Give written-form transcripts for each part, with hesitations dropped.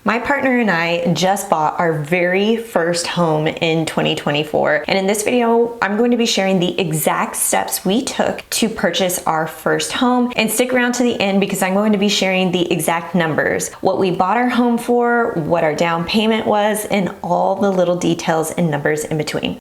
My partner and I just bought our very first home in 2024, and in this video, I'm going to be sharing the exact steps we took to purchase our first home. And stick around to the end because I'm going to be sharing the exact numbers, what we bought our home for, what our down payment was, and all the little details and numbers in between.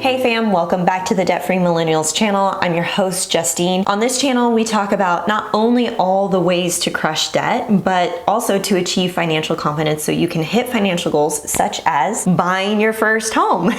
Hey fam, welcome back to the Debt-Free Millennials channel. I'm your host, Justine. On this channel, we talk about not only all the ways to crush debt, but also to achieve financial confidence so you can hit financial goals such as buying your first home.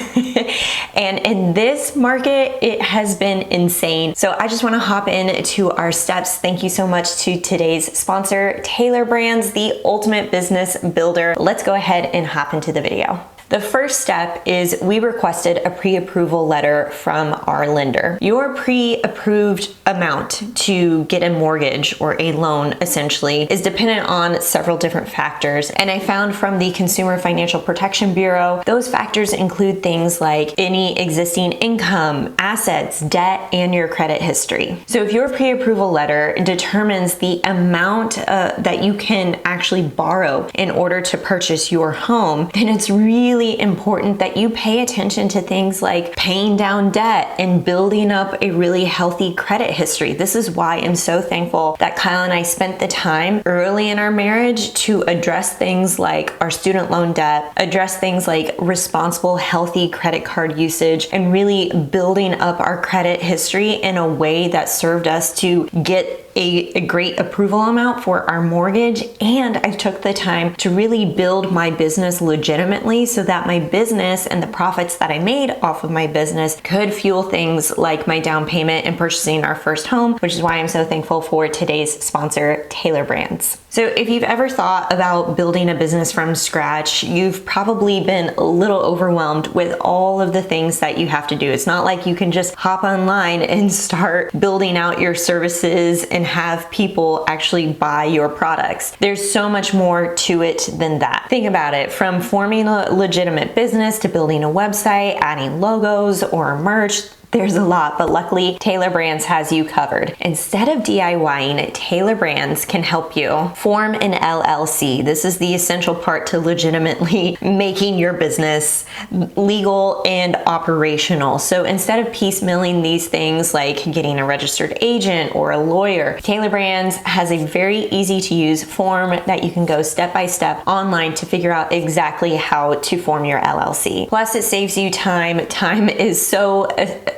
And in this market, it has been insane. So I just wanna hop into our steps. Thank you so much to today's sponsor, Taylor Brands, the ultimate business builder. Let's go ahead and hop into the video. The first step is we requested a pre-approval letter from our lender. Your pre-approved amount to get a mortgage or a loan essentially is dependent on several different factors. And I found from the Consumer Financial Protection Bureau, those factors include things like any existing income, assets, debt, and your credit history. So if your pre-approval letter determines the amount that you can actually borrow in order to purchase your home, then it's really important that you pay attention to things like paying down debt and building up a really healthy credit history. This is why I'm so thankful that Kyle and I spent the time early in our marriage to address things like our student loan debt, address things like responsible, healthy credit card usage, and really building up our credit history in a way that served us to get a great approval amount for our mortgage. And I took the time to really build my business legitimately so that my business and the profits that I made off of my business could fuel things like my down payment and purchasing our first home, which is why I'm so thankful for today's sponsor, Taylor Brands. So if you've ever thought about building a business from scratch, you've probably been a little overwhelmed with all of the things that you have to do. It's not like you can just hop online and start building out your services and have people actually buy your products. There's so much more to it than that. Think about it, from forming a legitimate business to building a website, adding logos or merch. There's a lot, but luckily Taylor Brands has you covered. Instead of DIYing, Taylor Brands can help you form an LLC. This is the essential part to legitimately making your business legal and operational. So instead of piecemealing these things like getting a registered agent or a lawyer, Taylor Brands has a very easy to use form that you can go step by step online to figure out exactly how to form your LLC. Plus it saves you time. Time is so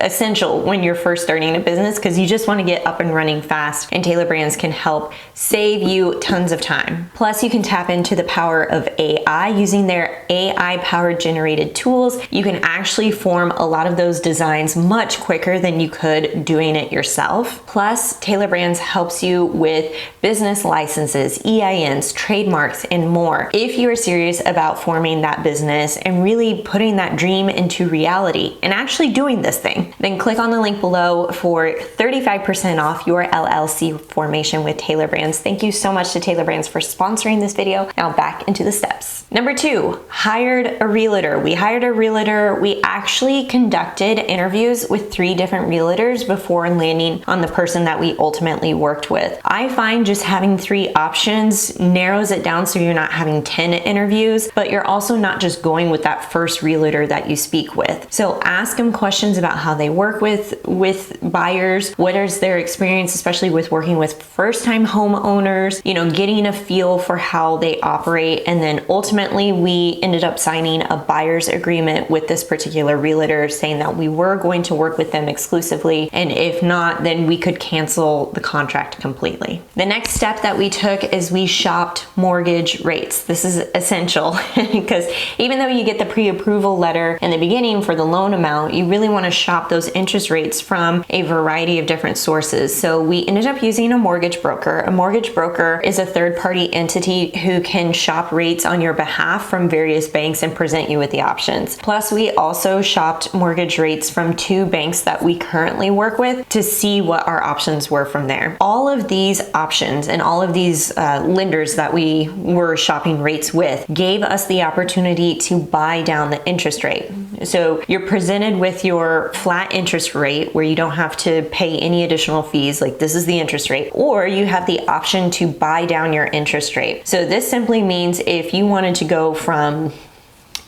essential when you're first starting a business because you just want to get up and running fast, and Taylor Brands can help save you tons of time. Plus you can tap into the power of AI. Using their AI powered generated tools, you can actually form a lot of those designs much quicker than you could doing it yourself. Plus Taylor Brands helps you with business licenses, EINs, trademarks, and more. If you are serious about forming that business and really putting that dream into reality and actually doing this thing, then click on the link below for 35% off your LLC formation with Taylor Brands. Thank you so much to Taylor Brands for sponsoring this video. Now back into the steps. Number 2, hired a realtor. We hired a realtor. We actually conducted interviews with 3 different realtors before landing on the person that we ultimately worked with. I find just having 3 options narrows it down so you're not having 10 interviews, but you're also not just going with that first realtor that you speak with. So ask them questions about how they work with buyers, what is their experience, especially with working with first-time homeowners, getting a feel for how they operate. And then ultimately we ended up signing a buyer's agreement with this particular realtor saying that we were going to work with them exclusively, and if not, then we could cancel the contract completely. The next step that we took is we shopped mortgage rates. This is essential because even though you get the pre-approval letter in the beginning for the loan amount, you really want to shop those interest rates from a variety of different sources. So we ended up using a mortgage broker. A mortgage broker is a third-party entity who can shop rates on your behalf from various banks and present you with the options. Plus, we also shopped mortgage rates from 2 banks that we currently work with to see what our options were from there. All of these options and all of these lenders that we were shopping rates with gave us the opportunity to buy down the interest rate. So you're presented with your flat interest rate where you don't have to pay any additional fees, like this is the interest rate, or you have the option to buy down your interest rate. So this simply means if you wanted to go from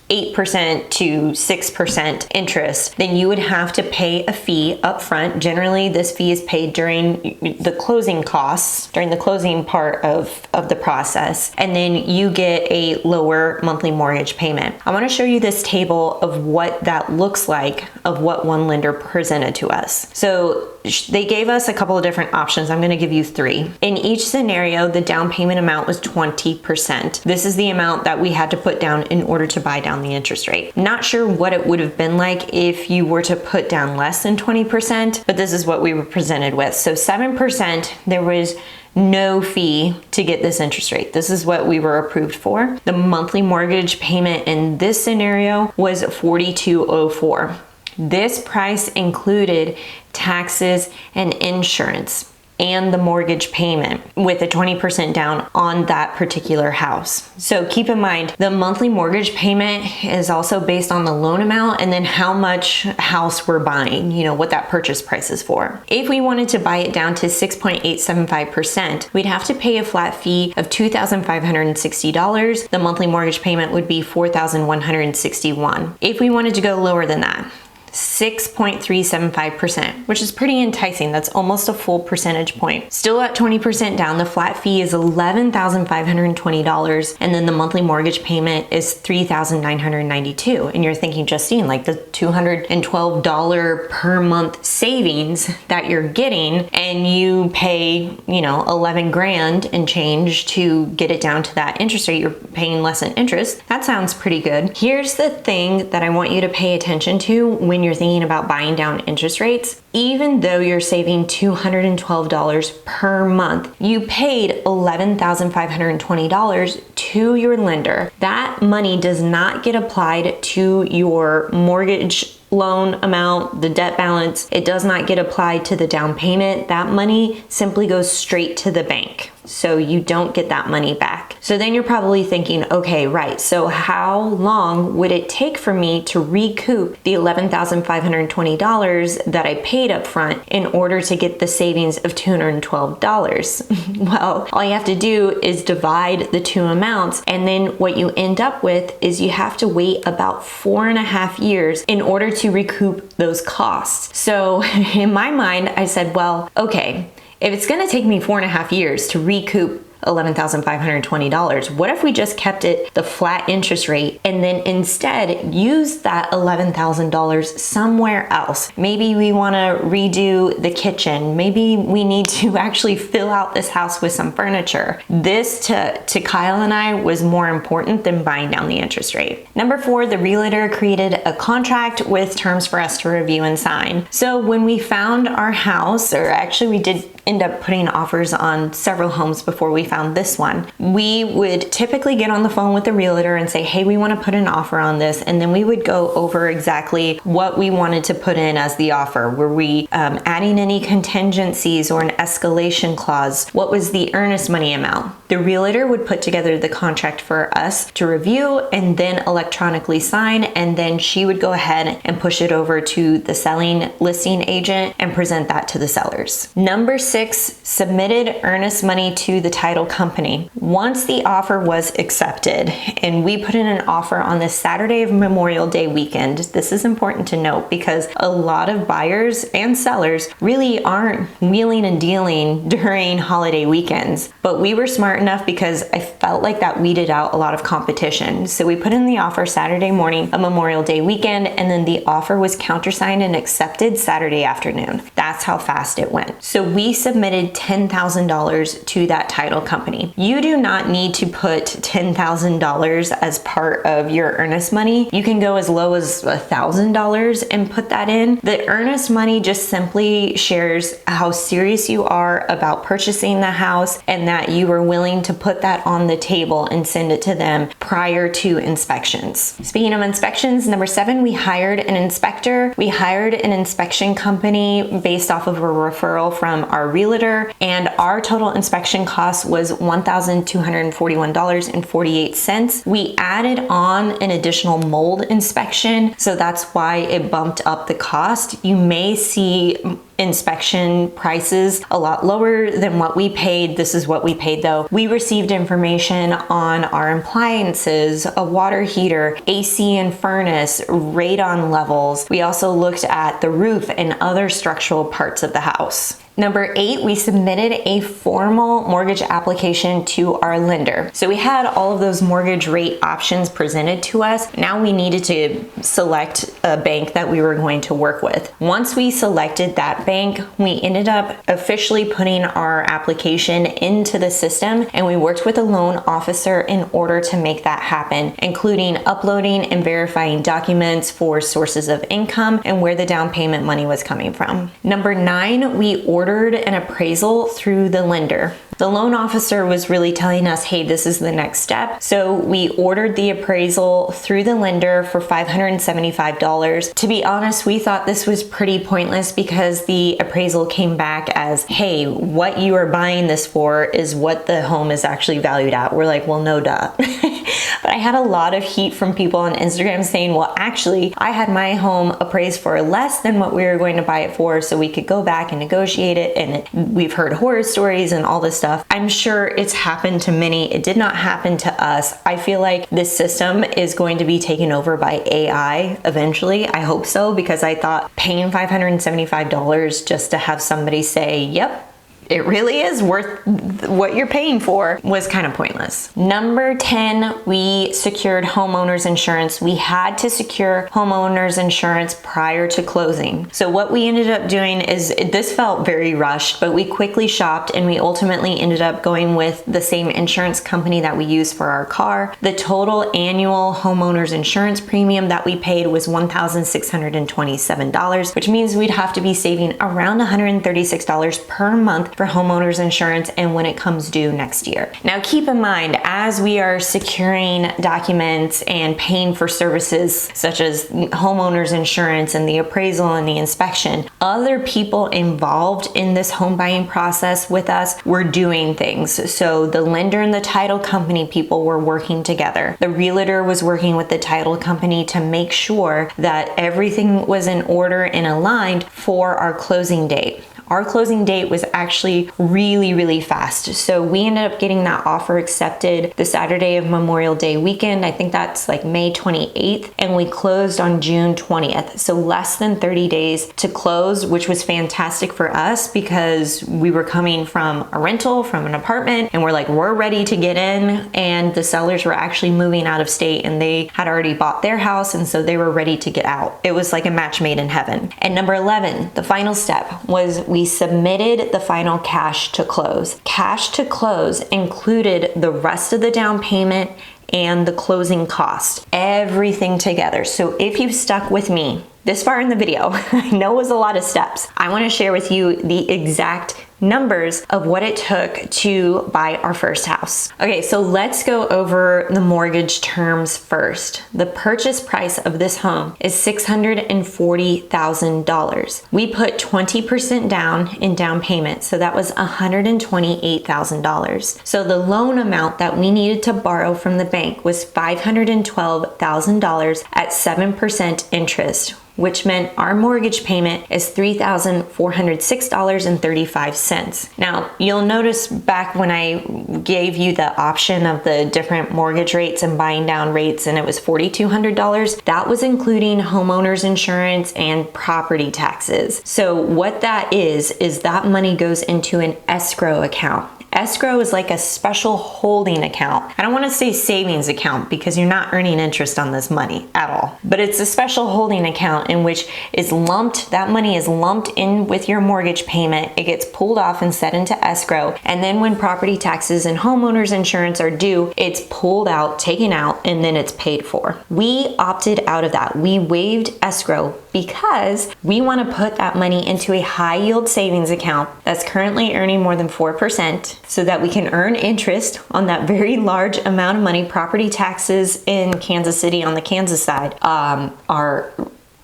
8% to 6% interest, then you would have to pay a fee up front. Generally, this fee is paid during the closing costs, during the closing part of the process, and then you get a lower monthly mortgage payment. I want to show you this table of what that looks like of what one lender presented to us. So they gave us a couple of different options. I'm going to give you three. In each scenario, the down payment amount was 20%. This is the amount that we had to put down in order to buy down the interest rate. Not sure what it would have been like if you were to put down less than 20%, but this is what we were presented with. So 7%, there was no fee to get this interest rate. This is what we were approved for. The monthly mortgage payment in this scenario was $4,204. This price included taxes and insurance and the mortgage payment with a 20% down on that particular house. So keep in mind, the monthly mortgage payment is also based on the loan amount and then how much house we're buying, what that purchase price is for. If we wanted to buy it down to 6.875%, we'd have to pay a flat fee of $2,560. The monthly mortgage payment would be $4,161. If we wanted to go lower than that, 6.375%, which is pretty enticing. That's almost a full percentage point. Still at 20% down, the flat fee is $11,520, and then the monthly mortgage payment is $3,992. And you're thinking, Justine, like the $212 per month savings that you're getting, and you pay, 11 grand and change to get it down to that interest rate, you're paying less in interest. That sounds pretty good. Here's the thing that I want you to pay attention to when you're thinking about buying down interest rates. Even though you're saving $212 per month, you paid $11,520 to your lender. That money does not get applied to your mortgage loan amount, the debt balance. It does not get applied to the down payment. That money simply goes straight to the bank. So you don't get that money back. So then you're probably thinking, okay, right, so how long would it take for me to recoup the $11,520 that I paid up front in order to get the savings of $212? Well, all you have to do is divide the two amounts, and then what you end up with is you have to wait about 4.5 years in order to recoup those costs. So in my mind, I said, well, okay, if it's gonna take me 4.5 years to recoup $11,520, what if we just kept it the flat interest rate and then instead use that $11,000 somewhere else? Maybe we wanna redo the kitchen. Maybe we need to actually fill out this house with some furniture. This to Kyle and I was more important than buying down the interest rate. Number 4, the realtor created a contract with terms for us to review and sign. So when we found our house, or actually we did end up putting offers on several homes before we found this one, we would typically get on the phone with the realtor and say, hey, we want to put an offer on this, and then we would go over exactly what we wanted to put in as the offer. Were we adding any contingencies or an escalation clause? What was the earnest money amount? The realtor would put together the contract for us to review and then electronically sign, and then she would go ahead and push it over to the selling listing agent and present that to the sellers. Number 6, submitted earnest money to the title company. Once the offer was accepted, and we put in an offer on the Saturday of Memorial Day weekend. This is important to note because a lot of buyers and sellers really aren't wheeling and dealing during holiday weekends. But we were smart enough because I felt like that weeded out a lot of competition. So we put in the offer Saturday morning of Memorial Day weekend, and then the offer was countersigned and accepted Saturday afternoon. That's how fast it went. So we submitted $10,000 to that title company. You do not need to put $10,000 as part of your earnest money. You can go as low as $1,000 and put that in. The earnest money just simply shares how serious you are about purchasing the house and that you are willing willing to put that on the table and send it to them prior to inspections. Speaking of inspections, number 7, we hired an inspector. We hired an inspection company based off of a referral from our realtor, and our total inspection cost was $1,241.48. We added on an additional mold inspection, so that's why it bumped up the cost. You may see inspection prices a lot lower than what we paid. This is what we paid though. We received information on our appliances, a water heater, AC and furnace, radon levels. We also looked at the roof and other structural parts of the house. Number 8, we submitted a formal mortgage application to our lender. So we had all of those mortgage rate options presented to us. Now we needed to select a bank that we were going to work with. Once we selected that bank, we ended up officially putting our application into the system, and we worked with a loan officer in order to make that happen, including uploading and verifying documents for sources of income and where the down payment money was coming from. Number 9, we ordered an appraisal through the lender. The loan officer was really telling us, hey, this is the next step. So we ordered the appraisal through the lender for $575. To be honest, we thought this was pretty pointless because the appraisal came back as, hey, what you are buying this for is what the home is actually valued at. We're like, well, no duh. But I had a lot of heat from people on Instagram saying, well, actually, I had my home appraised for less than what we were going to buy it for, so we could go back and negotiate it. And we've heard horror stories and all this stuff. I'm sure it's happened to many. It did not happen to us. I feel like this system is going to be taken over by AI eventually. I hope so, because I thought paying $575 just to have somebody say, yep, it really is worth what you're paying for was kind of pointless. Number 10, we secured homeowners insurance. We had to secure homeowners insurance prior to closing. So what we ended up doing is, this felt very rushed, but we quickly shopped and we ultimately ended up going with the same insurance company that we use for our car. The total annual homeowners insurance premium that we paid was $1,627, which means we'd have to be saving around $136 per month for homeowners insurance and when it comes due next year. Now keep in mind, as we are securing documents and paying for services such as homeowners insurance and the appraisal and the inspection, other people involved in this home buying process with us were doing things. So the lender and the title company people were working together. The realtor was working with the title company to make sure that everything was in order and aligned for our closing date. Our closing date was actually really fast. So we ended up getting that offer accepted the Saturday of Memorial Day weekend. I think that's like May 28th. And we closed on June 20th. So less than 30 days to close, which was fantastic for us because we were coming from a rental, from an apartment, and we're like, we're ready to get in. And the sellers were actually moving out of state and they had already bought their house. And so they were ready to get out. It was like a match made in heaven. And number 11, the final step was we submitted the final cash to close. Cash to close included the rest of the down payment and the closing cost, everything together. So if you've stuck with me this far in the video, I know it was a lot of steps. I want to share with you the exact numbers of what it took to buy our first house. Okay, so let's go over the mortgage terms first. The purchase price of this home is $640,000. We put 20% down in down payment, so that was $128,000. So the loan amount that we needed to borrow from the bank was $512,000 at 7% interest, which meant our mortgage payment is $3,406.35. Now, you'll notice back when I gave you the option of the different mortgage rates and buying down rates, and it was $4,200, that was including homeowners insurance and property taxes. So what that is that money goes into an escrow account. Escrow is like a special holding account. I don't want to say savings account because you're not earning interest on this money at all. But it's a special holding account in which is lumped, that money is lumped in with your mortgage payment. It gets pulled off and set into escrow. And then when property taxes and homeowners insurance are due, it's pulled out, taken out, and then it's paid for. We opted out of that. We waived escrow because we want to put that money into a high yield savings account that's currently earning more than 4% so that we can earn interest on that very large amount of money. Property taxes in Kansas City on the Kansas side are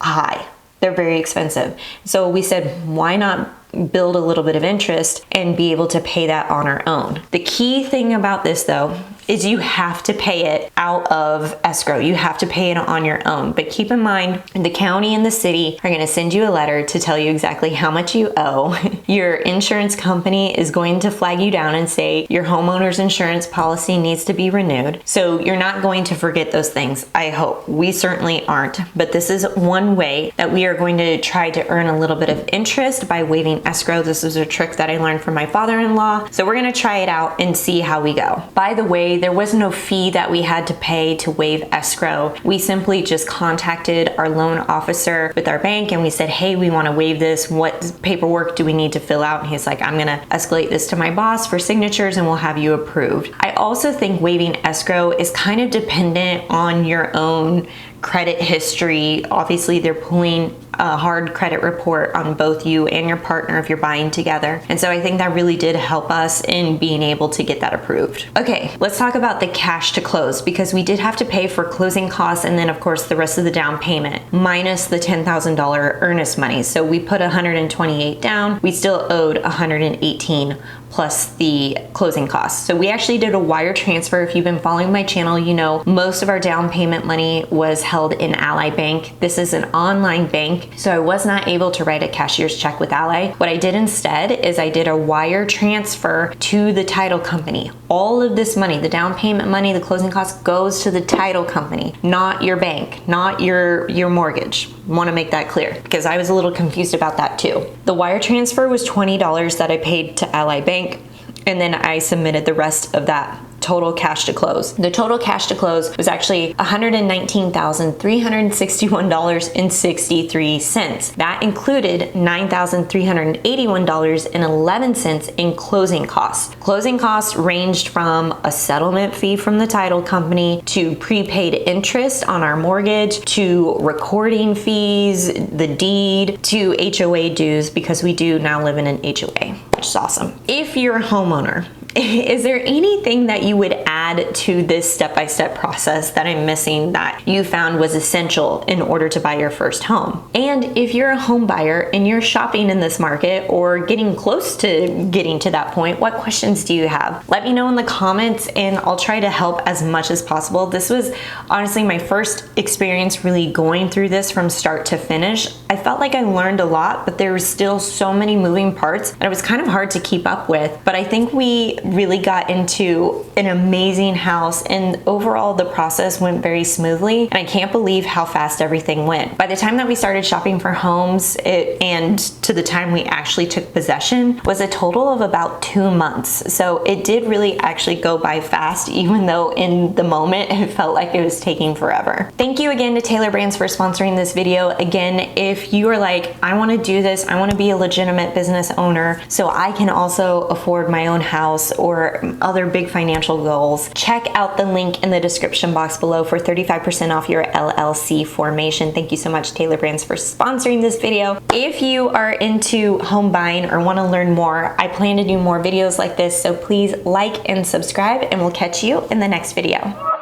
high. They're very expensive. So we said, why not build a little bit of interest and be able to pay that on our own? The key thing about this though is you have to pay it out of escrow. You have to pay it on your own. But keep in mind, the county and the city are gonna send you a letter to tell you exactly how much you owe. Your insurance company is going to flag you down and say your homeowner's insurance policy needs to be renewed. So you're not going to forget those things, I hope. We certainly aren't. But this is one way that we are going to try to earn a little bit of interest by waiving escrow. This is a trick that I learned from my father-in-law. So we're gonna try it out and see how we go. By the way, there was no fee that we had to pay to waive escrow. We simply just contacted our loan officer with our bank and we said, hey, we want to waive this. What paperwork do we need to fill out? And he's like, I'm gonna escalate this to my boss for signatures and we'll have you approved. I also think waiving escrow is kind of dependent on your own credit history. Obviously, they're pulling a hard credit report on both you and your partner if you're buying together. And so I think that really did help us in being able to get that approved. Okay, let's talk about the cash to close, because we did have to pay for closing costs and then of course the rest of the down payment minus the $10,000 earnest money. So we put 128 down. We still owed 118 plus the closing costs. So we actually did a wire transfer. If you've been following my channel, you know most of our down payment money was held in Ally Bank. This is an online bank, so I was not able to write a cashier's check with Ally. What I did instead is I did a wire transfer to the title company. All of this money, the down payment money, the closing costs, goes to the title company, not your bank, not your mortgage. Want to make that clear because I was a little confused about that too. The wire transfer was $20 that I paid to Ally Bank, and then I submitted the rest of that total cash to close. The total cash to close was actually $119,361.63. That included $9,381.11 in closing costs. Closing costs ranged from a settlement fee from the title company to prepaid interest on our mortgage to recording fees, the deed, to HOA dues, because we do now live in an HOA, which is awesome. If you're a homeowner, is there anything that you would add to this step-by-step process that I'm missing that you found was essential in order to buy your first home? And if you're a home buyer and you're shopping in this market or getting close to getting to that point, what questions do you have? Let me know in the comments and I'll try to help as much as possible. This was honestly my first experience really going through this from start to finish. I felt like I learned a lot, but there was still so many moving parts that it was kind of hard to keep up with. But I think we really got into an amazing house and overall the process went very smoothly, and I can't believe how fast everything went. By the time that we started shopping for homes and to the time we actually took possession was a total of about 2 months. So it did really actually go by fast, even though in the moment it felt like it was taking forever. Thank you again to Taylor Brands for sponsoring this video. Again, if you are like, I want to do this, I want to be a legitimate business owner so I can also afford my own house or other big financial goals, check out the link in the description box below for 35% off your LLC formation. Thank you so much, Taylor Brands, for sponsoring this video. If you are into home buying or want to learn more, I plan to do more videos like this, so please like and subscribe, and we'll catch you in the next video.